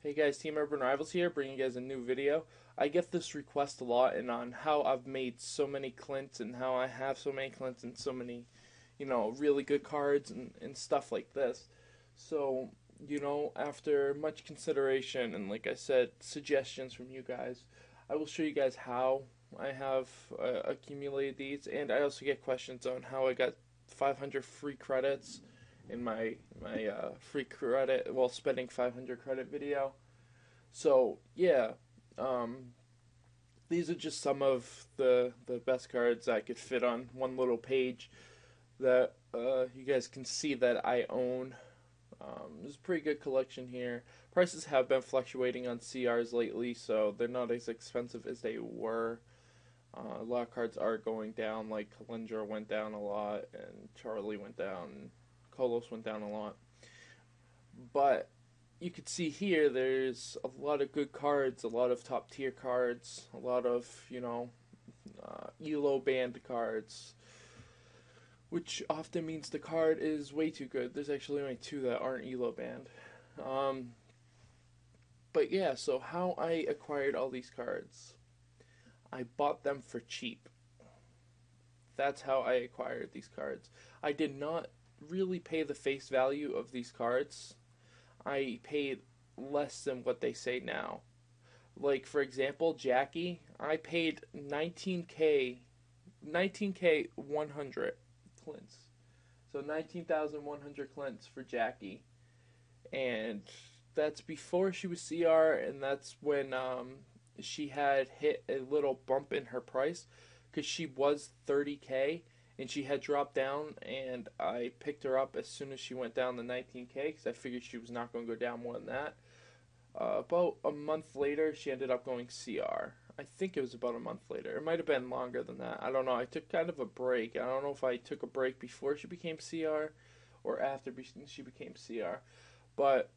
Hey guys, Team Urban Rivals here, bringing you guys a new video. I get this request a lot and on how I've made so many Clintz and how I have so many Clintz and so many, really good cards and stuff like this. So, after much consideration and like I said, suggestions from you guys, I will show you guys how I have accumulated these, and I also get questions on how I got 500 free credits in my free credit while spending 500 credit video. So yeah, um, these are just some of the best cards I could fit on one little page that you guys can see that I own. There's a pretty good collection here. Prices have been fluctuating on CRs lately, so they're not as expensive as they were. A lot of cards are going down, like Kalendra went down a lot, and Charlie went down, and Kolos went down a lot. But you could see here there's a lot of good cards, a lot of top tier cards, a lot of, ELO banned cards, which often means the card is way too good. There's actually only two that aren't ELO banned. Um, but yeah, so how I acquired all these cards. I bought them for cheap. That's how I acquired these cards. I did not really pay the face value of these cards. I paid less than what they say now. Like for example, Jackie, I paid 19k 100 Clintz. So 19,100 Clintz for Jackie. And that's before she was CR, and that's when she had hit a little bump in her price because she was 30k and she had dropped down, and I picked her up as soon as she went down to 19k because I figured she was not going to go down more than that. About a month later, she ended up going CR. I think it was about a month later. It might have been longer than that. I don't know. I took kind of a break. I don't know if I took a break before she became CR or after she became CR. But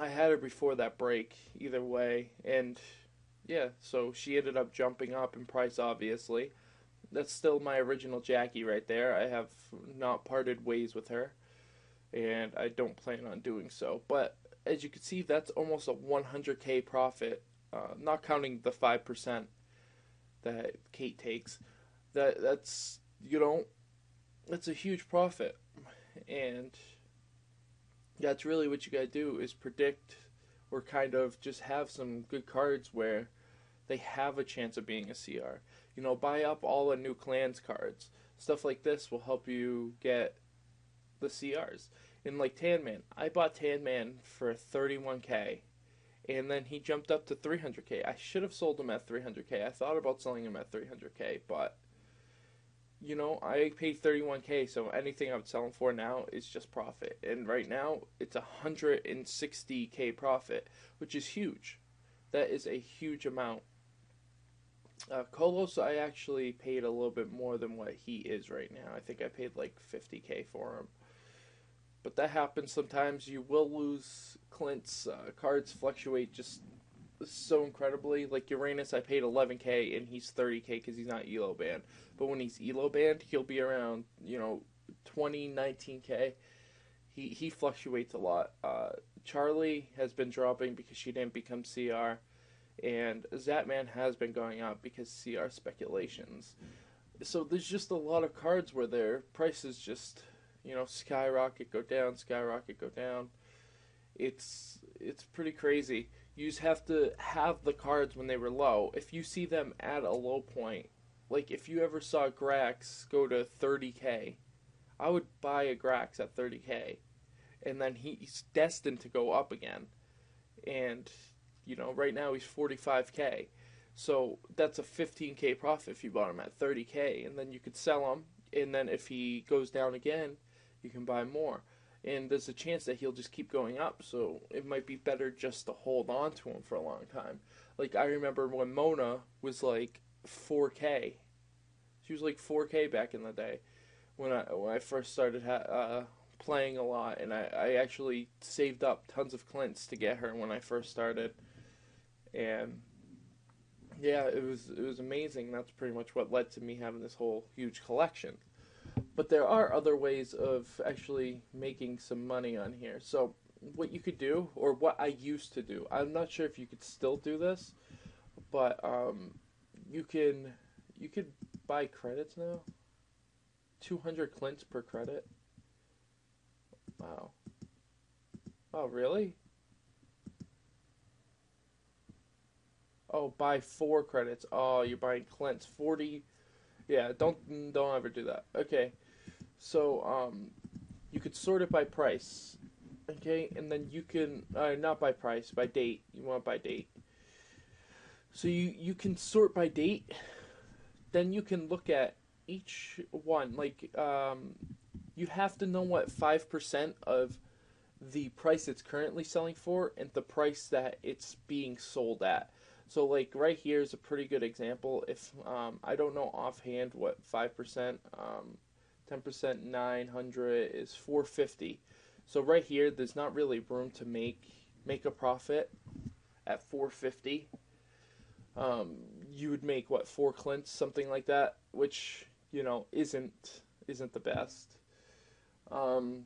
I had her before that break, either way. And yeah, so she ended up jumping up in price, obviously. That's still my original Jackie right there. I have not parted ways with her, and I don't plan on doing so. But as you can see, that's almost a 100k profit, not counting the 5% that Kate takes. That's that's a huge profit, and that's really what you gotta do is predict or kind of just have some good cards where they have a chance of being a CR. Buy up all the new clans cards. Stuff like this will help you get the CRs. And like Tan Man, I bought Tan Man for 31k, and then he jumped up to 300k. I should have sold him at 300k. I thought about selling him at 300k, but I paid 31k, so anything I would sell him for now is just profit. And right now, it's 160k profit, which is huge. That is a huge amount. Kolos, I actually paid a little bit more than what he is right now. I think I paid like 50k for him. But that happens sometimes. You will lose Clint's cards fluctuate just so incredibly. Like Uranus, I paid 11k and he's 30k because he's not ELO banned. But when he's ELO banned, he'll be around 20, 19k. He fluctuates a lot. Charlie has been dropping because she didn't become CR, and Zatman has been going up because CR speculations. So there's just a lot of cards where their prices just skyrocket, go down, skyrocket, go down. It's pretty crazy. You just have to have the cards when they were low. If you see them at a low point, like if you ever saw Grax go to 30k, I would buy a Grax at 30k, and then he's destined to go up again. And right now he's 45k. So that's a 15k profit if you bought him at 30k, and then you could sell him, and then if he goes down again, you can buy more. And there's a chance that he'll just keep going up, so it might be better just to hold on to him for a long time. Like I remember when Mona was like 4k. She was like 4k back in the day when I first started playing a lot, and I actually saved up tons of Clintz to get her when I first started. And yeah, it was amazing. That's pretty much what led to me having this whole huge collection. But there are other ways of actually making some money on here. So what you could do, or what I used to do. I'm not sure if you could still do this, but you can you could buy credits now. 200 Clintz per credit. Wow. Oh, really? Oh, buy 4 credits. Oh, you're buying Clintz 40. Yeah, don't ever do that. Okay. So, you could sort it by price. Okay, and then you can not by price, by date. You want by date. So you can sort by date. Then you can look at each one. Like you have to know what 5% of the price it's currently selling for and the price that it's being sold at. So like right here is a pretty good example. If I don't know offhand what 5%, 10% 900 is 450. So right here, there's not really room to make a profit at 450. You would make what 4 Clintz, something like that, which isn't the best. Um,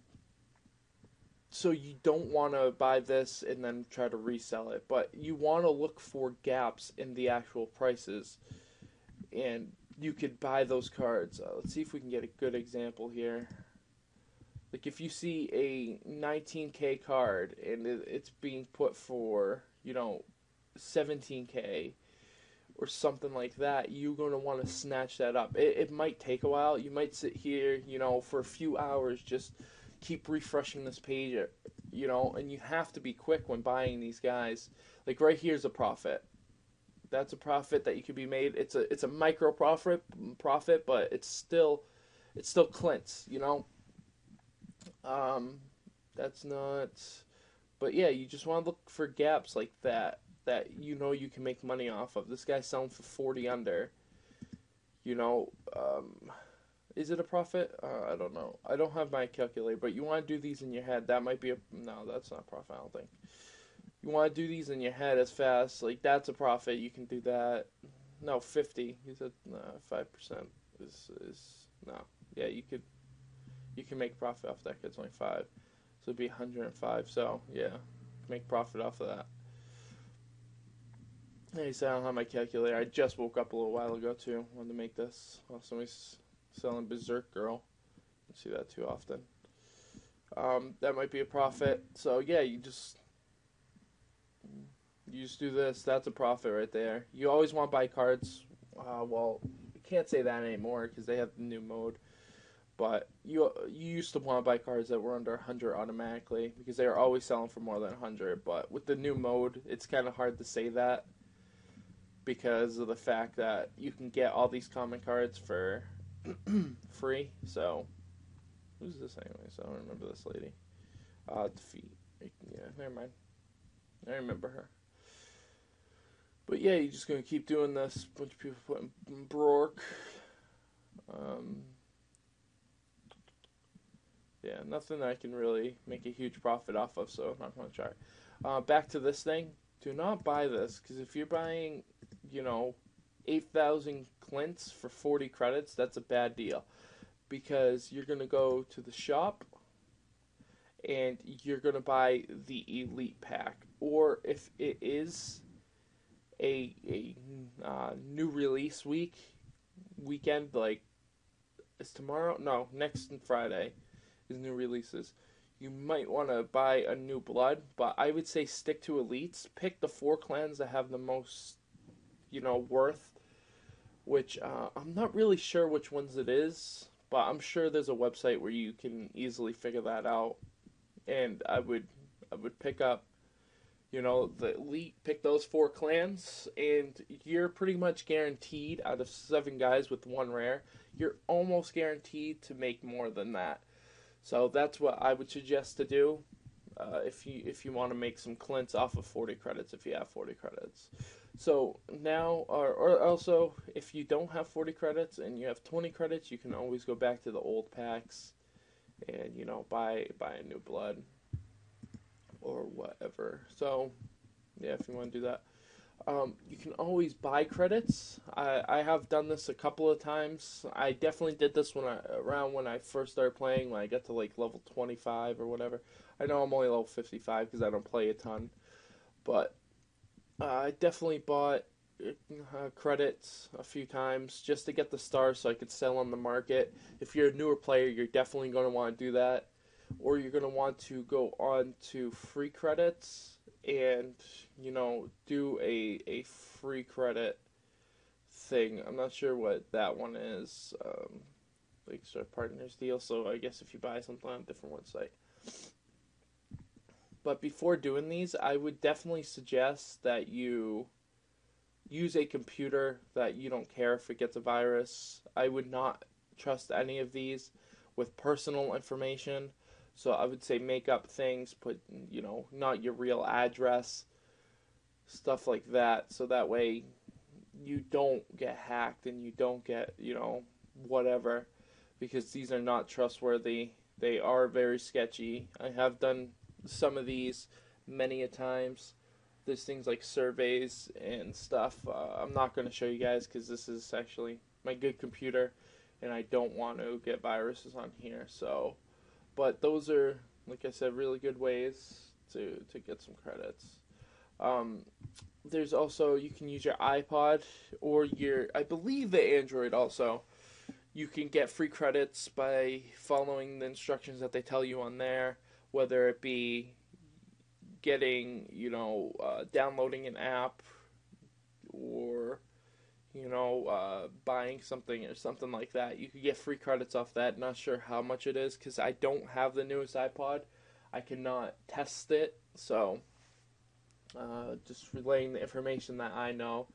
so you don't want to buy this and then try to resell it, but you want to look for gaps in the actual prices, and you could buy those cards. Let's see if we can get a good example here. Like if you see a 19K card and it's being put for 17K or something like that, you're going to want to snatch that up. It might take a while. You might sit here, for a few hours, just keep refreshing this page, and you have to be quick when buying these guys. Like right here's a profit. That's a profit that you could be made. It's a micro profit, but it's still Clintz, That's not. But yeah, you just want to look for gaps like that you can make money off of. This guy's selling for 40 under. You know, is it a profit? I don't know. I don't have my calculator, but you want to do these in your head. That might be a no. That's not a profit. I don't think. You want to do these in your head as fast. Like that's a profit. You can do that. No, 50. He said 5% is no. Yeah, you can make profit off that. It's only 5, so it'd be 105. So yeah, make profit off of that. And he said I don't have my calculator. I just woke up a little while ago too. Wanted to make this. Oh, somebody's selling Berserk Girl. Don't see that too often. That might be a profit. So yeah, you just do this. That's a profit right there. You always want to buy cards. Well, you can't say that anymore because they have the new mode. But you used to want to buy cards that were under 100 automatically because they are always selling for more than 100. But with the new mode, it's kind of hard to say that because of the fact that you can get all these common cards for free. So who's this anyways? I don't remember this lady. Defeat. Yeah, never mind. I remember her. But yeah, you're just gonna keep doing this. A bunch of people putting Brock. Yeah, nothing that I can really make a huge profit off of, so I'm not gonna try. Back to this thing. Do not buy this because if you're buying, 8,000 Clintz for 40 credits, that's a bad deal because you're gonna go to the shop and you're gonna buy the Elite pack, or if it is a new release weekend, like is tomorrow? No, next Friday is new releases. You might want to buy a new blood, but I would say stick to elites. Pick the 4 clans that have the most, worth. Which I'm not really sure which ones it is, but I'm sure there's a website where you can easily figure that out. And I would pick up, the elite. Pick those 4 clans, and you're pretty much guaranteed out of 7 guys with 1 rare. You're almost guaranteed to make more than that. So that's what I would suggest to do if you want to make some Clintz off of 40 credits if you have 40 credits. So now, or also, if you don't have 40 credits and you have 20 credits, you can always go back to the old packs and, buy a new blood or whatever. So, yeah, if you want to do that. You can always buy credits. I have done this a couple of times. I definitely did this around when I first started playing, when I got to like level 25 or whatever. I know I'm only level 55 because I don't play a ton, but I definitely bought credits a few times just to get the stars so I could sell on the market. If you're a newer player, you're definitely going to want to do that, or you're going to want to go on to free credits and do a free credit thing. I'm not sure what that one is. Like sort of partners deal. So I guess if you buy something on a different website. But before doing these, I would definitely suggest that you use a computer that you don't care if it gets a virus. I would not trust any of these with personal information. So I would say make up things, put, not your real address, stuff like that. So that way you don't get hacked and you don't get, whatever, because these are not trustworthy. They are very sketchy. I have done some of these many a times. There's things like surveys and stuff. I'm not going to show you guys because this is actually my good computer and I don't want to get viruses on here. So, but those are, like I said, really good ways to get some credits. There's also, you can use your iPod or I believe the Android also. You can get free credits by following the instructions that they tell you on there, whether it be getting, downloading an app or, buying something or something like that. You could get free credits off that. Not sure how much it is because I don't have the newest iPod. I cannot test it. So, just relaying the information that I know,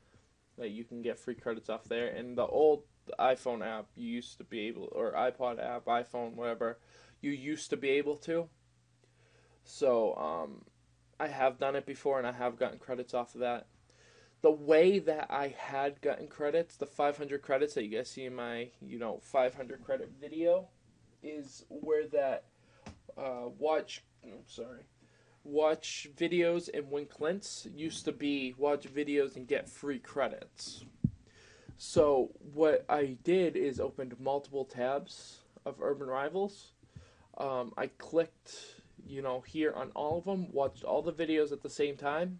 that you can get free credits off there. And the old iPhone app, you used to be able, or iPod app, iPhone, whatever, you used to be able to. So, I have done it before and I have gotten credits off of that. The way that I had gotten credits, the 500 credits that you guys see in my, 500 credit video, is where that watch videos and win Clintz used to be watch videos and get free credits. So what I did is opened multiple tabs of Urban Rivals. I clicked, here on all of them, watched all the videos at the same time,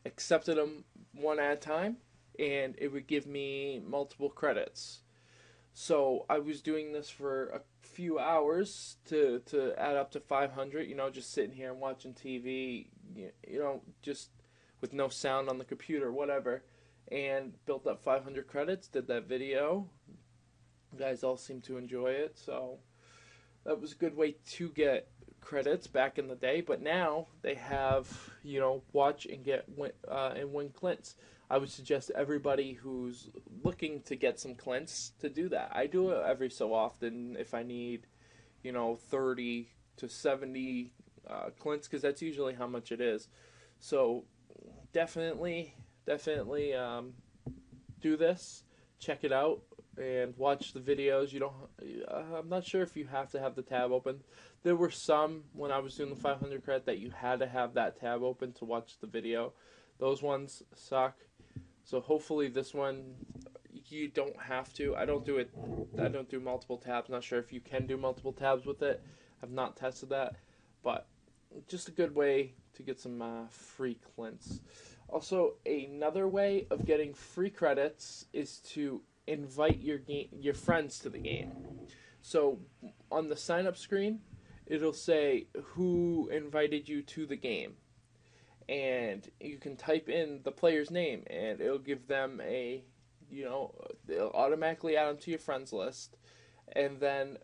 accepted them one at a time, and it would give me multiple credits. So I was doing this for a few hours to add up to 500, just sitting here and watching TV, just with no sound on the computer, whatever, and built up 500 credits, did that video. You guys all seem to enjoy it, so that was a good way to get credits back in the day. But now they have, watch and win Clintz. I would suggest everybody who's looking to get some Clintz to do that. I do it every so often if I need, 30 to 70 Clintz, because that's usually how much it is. So definitely do this. Check it out and watch the videos. I'm not sure if you have to have the tab open. There were some when I was doing the 500 credit that you had to have that tab open to watch the video. Those ones suck. So hopefully this one you don't have to. I don't do multiple tabs. Not sure if you can do multiple tabs with it. I've not tested that, but just a good way to get some free Clintz. Also, another way of getting free credits is to invite your friends to the game. So on the sign up screen, it'll say who invited you to the game, and you can type in the player's name and it'll give them it'll automatically add them to your friends list, and then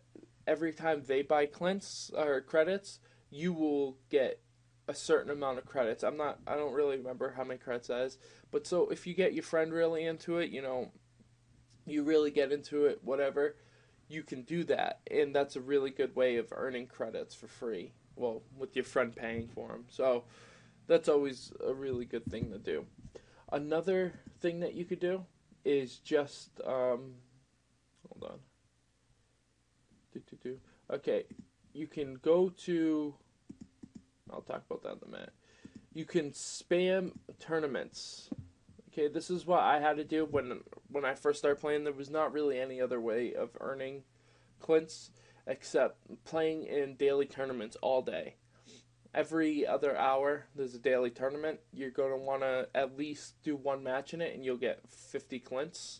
every time they buy Clintz or credits, you will get a certain amount of credits. I don't really remember how many credits that is, but so if you get your friend really into it, you really get into it, whatever, you can do that, and that's a really good way of earning credits for free. Well, with your friend paying for them. So that's always a really good thing to do. Another thing that you could do is just hold on. Okay, you can go to. I'll talk about that in a minute. You can spam tournaments. Okay, this is what I had to do when I first started playing. There was not really any other way of earning Clintz except playing in daily tournaments all day. Every other hour, there's a daily tournament. You're going to want to at least do one match in it, and you'll get 50 Clintz.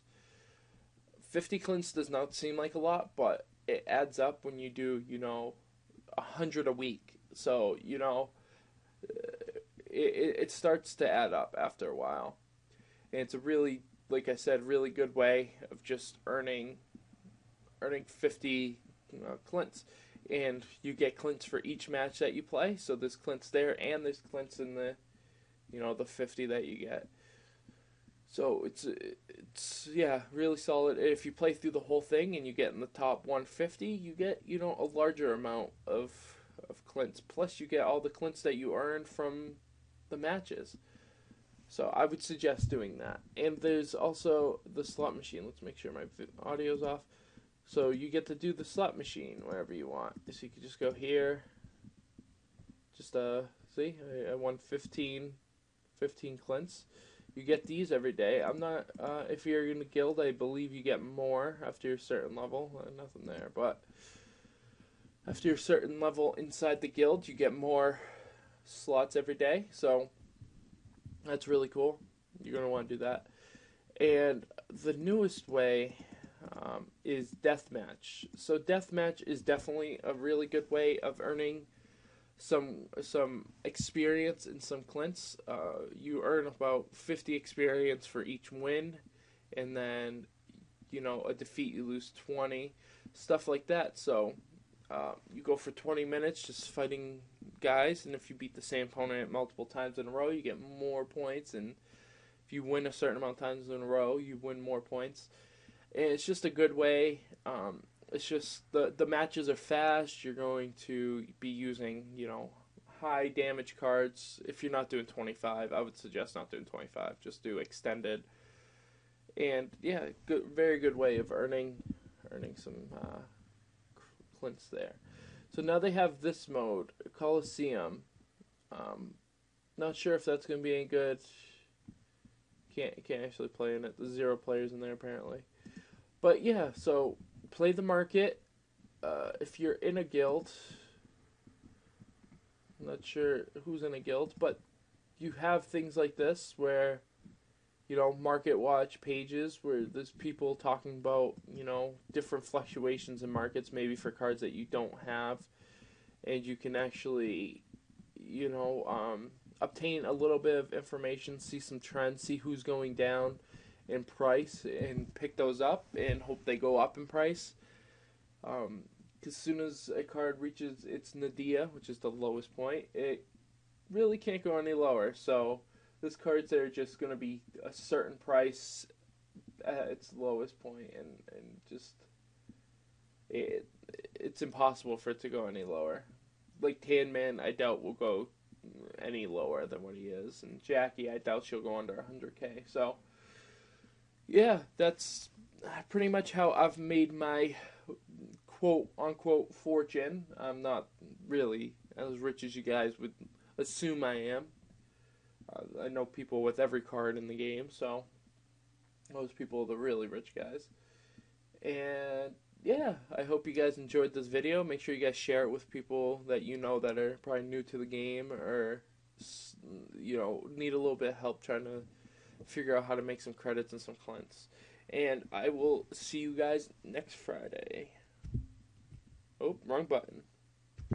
50 Clintz does not seem like a lot, but it adds up when you do, 100 a week. So, it starts to add up after a while. And it's a really, like I said, really good way of just earning 50 Clintz. And you get Clintz for each match that you play. So there's Clintz there, and there's Clintz in the 50 that you get. So it's really solid. If you play through the whole thing and you get in the top 150, you get a larger amount of Clintz. Plus you get all the Clintz that you earn from the matches. So I would suggest doing that. And there's also the slot machine. Let's make sure my audio's off. So you get to do the slot machine wherever you want. So you can just go here. Just see, I won 15 Clintz. You get these every day. I'm not, if you're in a guild, I believe you get more after a certain level. Nothing there, but after a certain level inside the guild, you get more slots every day. So that's really cool. You're going to want to do that. And the newest way is deathmatch. So deathmatch is definitely a really good way of earning some experience and some Clintz. You earn about 50 experience for each win, and then a defeat you lose 20, stuff like that. So you go for 20 minutes just fighting guys, and if you beat the same opponent multiple times in a row, you get more points, and if you win a certain amount of times in a row, you win more points. And it's just a good way. It's just the matches are fast. You're going to be using, high damage cards. If you're not doing 25, I would suggest not doing 25. Just do extended. And yeah, very good way of earning some Clintz there. So now they have this mode, Coliseum. Not sure if that's going to be any good. Can't actually play in it. There's 0 players in there apparently. But yeah, so play the market. If you're in a guild, I'm not sure who's in a guild, but you have things like this where, market watch pages where there's people talking about, different fluctuations in markets, maybe for cards that you don't have, and you can actually, obtain a little bit of information, see some trends, see who's going down in price, and pick those up and hope they go up in price. As soon as a card reaches its nadir, which is the lowest point, it really can't go any lower. So these cards are just going to be a certain price at its lowest point, and just it's impossible for it to go any lower. Like Tan Man, I doubt will go any lower than what he is, and Jackie, I doubt she'll go under 100K. So yeah, that's pretty much how I've made my quote-unquote fortune. I'm not really as rich as you guys would assume I am. I know people with every card in the game, so those people are the really rich guys. And yeah, I hope you guys enjoyed this video. Make sure you guys share it with people that that are probably new to the game, or need a little bit of help trying to figure out how to make some credits and some Clintz. And I will see you guys next Friday. Oh, wrong button.